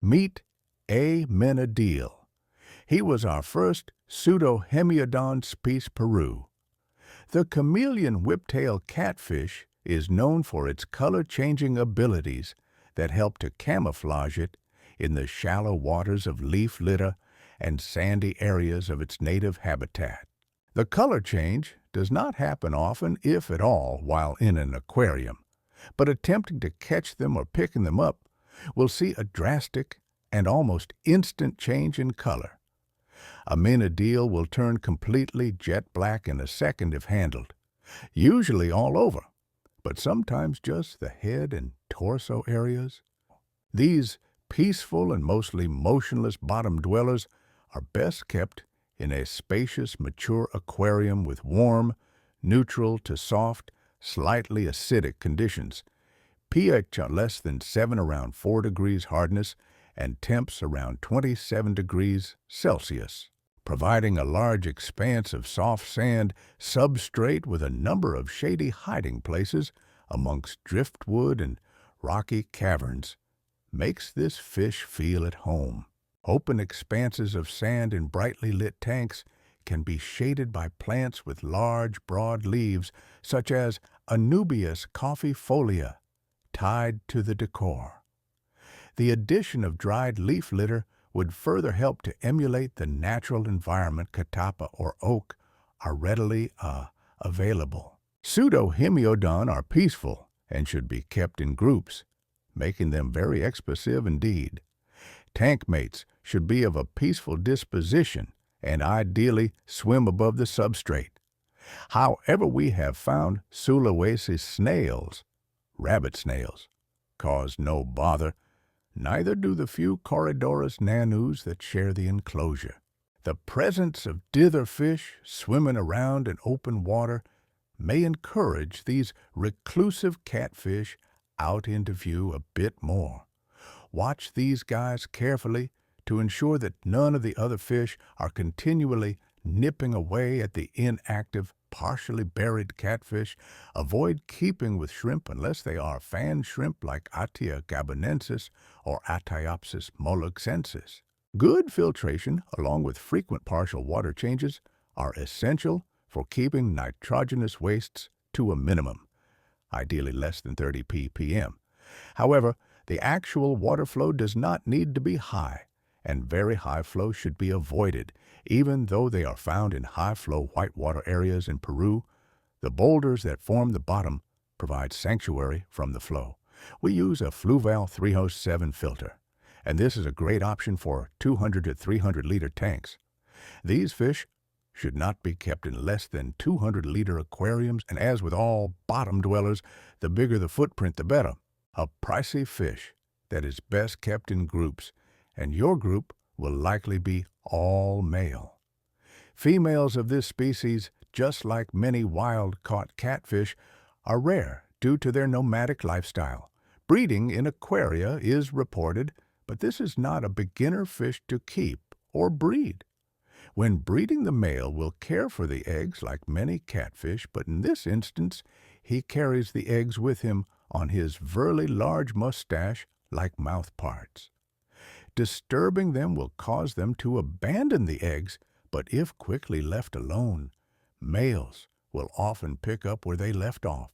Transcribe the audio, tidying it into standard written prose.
Meet Amenadiel. He was our first Pseudohemiodon Peru. The chameleon whiptail catfish is known for its color-changing abilities that help to camouflage it in the shallow waters of leaf litter and sandy areas of its native habitat. The color change does not happen often, if at all, while in an aquarium, but attempting to catch them or picking them up will see a drastic and almost instant change in color. Amenadiel will turn completely jet black in a second if handled, usually all over, but sometimes just the head and torso areas. These peaceful and mostly motionless bottom dwellers are best kept in a spacious, mature aquarium with warm, neutral to soft, slightly acidic conditions, pH less than 7 around 4 degrees hardness, and temps around 27 degrees Celsius, providing a large expanse of soft sand substrate with a number of shady hiding places amongst driftwood and rocky caverns, makes this fish feel at home. Open expanses of sand in brightly lit tanks can be shaded by plants with large, broad leaves, such as Anubias coffeefolia, tied to the decor. The addition of dried leaf litter would further help to emulate the natural environment catappa or oak are readily available. Pseudohemiodon are peaceful and should be kept in groups, making them very expressive indeed. Tank mates should be of a peaceful disposition and ideally swim above the substrate. However, we have found Sulawesi snails, rabbit snails, cause no bother. Neither do the few Corydorus nanus that share the enclosure. The presence of dither fish swimming around in open water may encourage these reclusive catfish out into view a bit more. Watch these guys carefully to ensure that none of the other fish are continually nipping away at the inactive, partially buried catfish. Avoid keeping with shrimp unless they are fan shrimp like Atia gabonensis or Atiopsis molluxensis. Good filtration, along with frequent partial water changes, are essential for keeping nitrogenous wastes to a minimum, ideally less than 30 ppm. However, the actual water flow does not need to be high, and very high flow should be avoided. Even though they are found in high-flow whitewater areas in Peru, the boulders that form the bottom provide sanctuary from the flow. We use a Fluval 307 filter, and this is a great option for 200 to 300-liter tanks. These fish should not be kept in less than 200-liter aquariums, and as with all bottom dwellers, the bigger the footprint, the better. A pricey fish that is best kept in groups, and your group will likely be all male. Females of this species, just like many wild-caught catfish, are rare due to their nomadic lifestyle. Breeding in aquaria is reported, but this is not a beginner fish to keep or breed. When breeding, the male will care for the eggs like many catfish, but in this instance, he carries the eggs with him on his very large mustache like mouth parts. Disturbing them will cause them to abandon the eggs, but if quickly left alone, males will often pick up where they left off.